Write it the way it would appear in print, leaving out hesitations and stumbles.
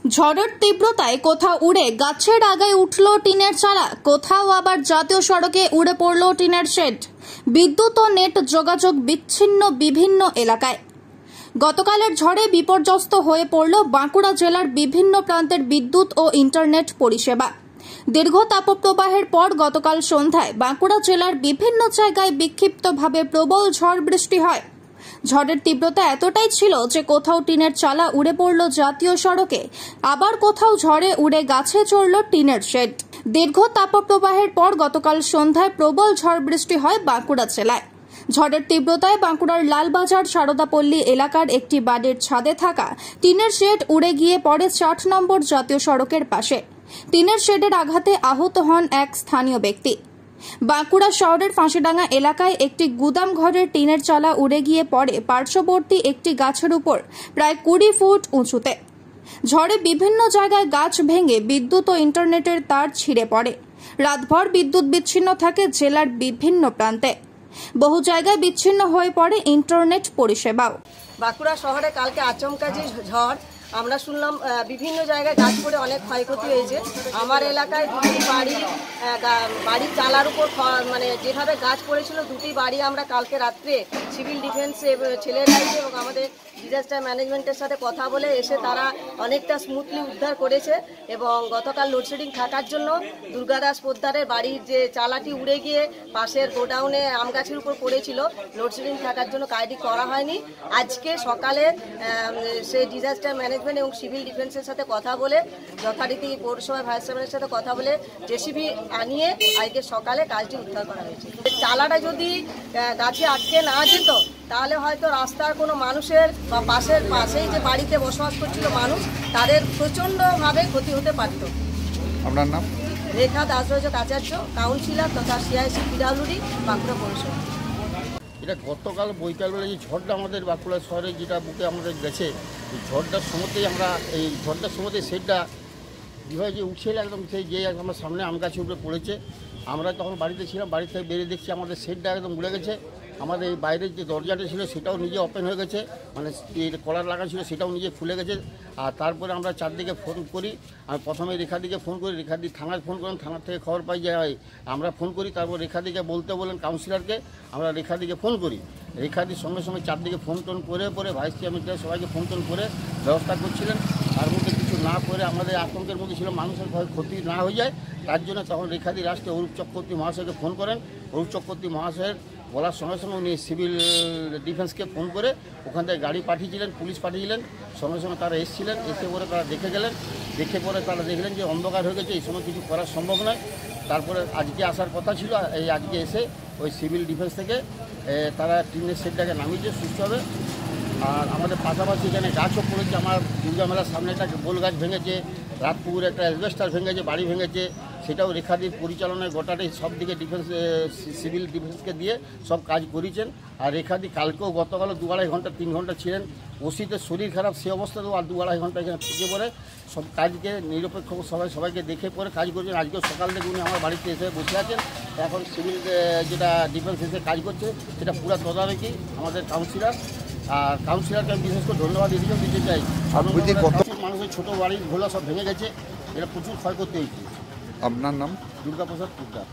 ঝড়ের তীব্রতায় কোথাও উড়ে গাছের আগায় উঠল টিনের চালা, কোথাও আবার জাতীয় সড়কে উড়ে পড়ল টিনের শেড। বিদ্যুৎ ও নেট যোগাযোগ বিচ্ছিন্ন বিভিন্ন এলাকায়। গতকালের ঝড়ে বিপর্যস্ত হয়ে পড়ল বাঁকুড়া জেলার বিভিন্ন প্রান্তের বিদ্যুৎ ও ইন্টারনেট পরিষেবা। দীর্ঘ তাপপ্রবাহের পর গতকাল সন্ধ্যায় বাঁকুড়া জেলার বিভিন্ন জায়গায় বিক্ষিপ্তভাবে প্রবল ঝড় বৃষ্টি হয়। ঝড়ের তীব্রতা এতটাই ছিল যে কোথাও টিনের চালা উড়ে পড়ল জাতীয় সড়কে, আবার কোথাও ঝড়ে উড়ে গাছে চড়ল টিনের শেড। দীর্ঘ তাপপ্রবাহের পর গতকাল সন্ধ্যায় প্রবল ঝড় বৃষ্টি হয় বাঁকুড়া জেলায়। ঝড়ের তীব্রতায় বাঁকুড়ার লালবাজার সারদাপল্লী এলাকার একটি বাড়ির ছাদে থাকা টিনের শেড উড়ে গিয়ে পড়ে ৬০ নম্বর জাতীয় সড়কের পাশে। টিনের শেডের আঘাতে আহত হন এক স্থানীয় ব্যক্তি। বাঁকুড়া শহরের ফাঁসিডাঙ্গা এলাকায় একটি গুদাম ঘরের টিনের চালা উড়ে গিয়ে পড়ে পার্শ্ববর্তী একটি গাছের উপর প্রায় ২০ ফুট উঁচুতে। ঝড়ে বিভিন্ন জায়গায় গাছ ভেঙে বিদ্যুৎ ও ইন্টারনেটের তার ছিঁড়ে পড়ে। রাতভর বিদ্যুৎ বিচ্ছিন্ন থাকে জেলার বিভিন্ন প্রান্তে। বহু জায়গায় বিচ্ছিন্ন হয়ে পড়ে ইন্টারনেট পরিষেবাও। বাঁকুড়া শহরে কালকে আচমকা যে ঝড়, আমরা শুনলাম বিভিন্ন জায়গায় গাছ পড়ে অনেক ক্ষয়ক্ষতি হয়েছে। আমার এলাকায় দুটি বাড়ির চালার উপর মানে যেভাবে গাছ পড়েছিল, দুটি বাড়ি আমরা কালকে রাত্রে সিভিল ডিফেন্স ছেলেরা এবং আমাদের ডিজাস্টার ম্যানেজমেন্টের সাথে কথা বলে এসে তারা অনেকটা স্মুথলি উদ্ধার করেছে। এবং গতকাল লোডশেডিং থাকার জন্য দুর্গাদাস পোদ্দারের বাড়ির যে চালাটি উড়ে গিয়ে পাশের গোডাউনে আম গাছের উপর পড়েছিল, লোডশেডিং থাকার জন্য কাজটি করা হয়নি। আজকে সকালে সেই ডিজাস্টার ম্যানেজমেন্ট এবং সিভিল ডিফেন্সের সাথে কথা বলে যথারীতি পৌরসভা ভাইস চেয়ারম্যানের সাথে কথা বলে জেসিবি আনিয়ে আজকে সকালে কাজটি উদ্ধার করা হয়েছে। চালাটা যদি গাছে আটকে না যেত তাহলে হয়তো রাস্তার কোনো মানুষের বা পাশেই যে বাড়িতে বসবাস করছিল মানুষ, তাদের প্রচণ্ডভাবে ক্ষতি হতে পারত। আপনার নাম? রেখা দাসরাজ আচার্য, কাউন্সিলর তথা সিআইসি পিডাব্লিউডি বাঁকুড়া পৌরসভা। এটা গতকাল বৈকালবেলা যে ঝড়টা আমাদের বাঁকুড়া শহরে যেটা বুকে আমাদের গেছে, এই ঝড়টার সময়তেই সেটটা কীভাবে যে উঠছিল একদম সেই যে আমার সামনে আম গাছের উপরে পড়েছে। আমরা তখন বাড়িতে ছিলাম, বাড়ি থেকে বেরিয়ে দেখছি আমাদের সেটটা একদম উড়ে গেছে। আমাদের এই বাইরের যে দরজাটা ছিল সেটাও নিজে ওপেন হয়ে গেছে, মানে কলার লাগা ছিল সেটাও নিজে খুলে গেছে। আর তারপরে আমরা চারদিকে ফোন করি। আমি প্রথমে রেখাদিকে ফোন করি, রেখাদি থানায় ফোন করেন, থানার থেকে খবর পাই যে আমরা ফোন করি। তারপর রেখাদিকে বলতে বলেন কাউন্সিলরকে, আমরা রেখাদিকে ফোন করি। রেখাদির সঙ্গে সঙ্গে চারদিকে ফোন টোন করে ভাইস চেয়ারম্যান সবাইকে ফোন টোন করে ব্যবস্থা করছিলেন। তার মধ্যে কিছু না করে আমাদের আতঙ্কের মধ্যে ছিল মানুষের ক্ষতি না হয়ে যায়, তার জন্য তখন রেখাদি রাষ্ট্রে অরূপ চক্রবর্তী মহাশয়কে ফোন করেন। অরূপ চক্রবর্তী মহাশয়ের বলার সঙ্গে সঙ্গে উনি সিভিল ডিফেন্সকে ফোন করে ওখান থেকে গাড়ি পাঠিয়েছিলেন, পুলিশ পাঠিয়েছিলেন। সঙ্গে সঙ্গে তারা এসেছিলেন, এসে পরে তারা দেখে গেলেন। দেখে পরে তারা দেখলেন যে অন্ধকার হয়ে গেছে, এই সময় কিছু করা সম্ভব নয়। তারপরে আজকে আসার কথা ছিল, এই আজকে এসে ওই সিভিল ডিফেন্স থেকে তারা টিনের শেডটাকে নামিয়েছে সুস্থভাবে। আর আমাদের পাশাপাশি এখানে গাছও পড়েছে। আমার দুর্গা মেলার সামনে একটা গোল গাছ ভেঙেছে, রাতপুকুরে একটা অ্যাসবেস্টার ভেঙেছে, বাড়ি ভেঙেছে। সেটাও রেখাদির পরিচালনায় গোটাটাই সব দিকে ডিফেন্স সিভিল ডিফেন্সকে দিয়ে সব কাজ করেছেন। আর রেখাদি কালকেও গতকালও 2-2.5 ঘন্টা 3 ঘন্টা ছিলেন। ওসিতে শরীর খারাপ, সে অবস্থাতেও আর 2-2.5 ঘন্টা এখানে থেকে পরে সব কাজকে নিরপেক্ষ সবাইকে দেখে পরে কাজ করছেন। আজকেও সকাল থেকে উনি আমার বাড়িতে এসে বসে আছেন। এখন সিভিল যেটা ডিফেন্স এসে কাজ করছে সেটা পুরো তদারকি আমাদের কাউন্সিলর। আর কাউন্সিলরকে আমি বিশেষ করে ধন্যবাদ দিতে চাই। মানুষের ছোটো বাড়ির ঘোলা সব ভেঙে গেছে, এটা প্রচুর ক্ষয়ক্ষতি হয়েছে। আপনার নাম? দুর্গাপ্রসাদ পুদ্দার।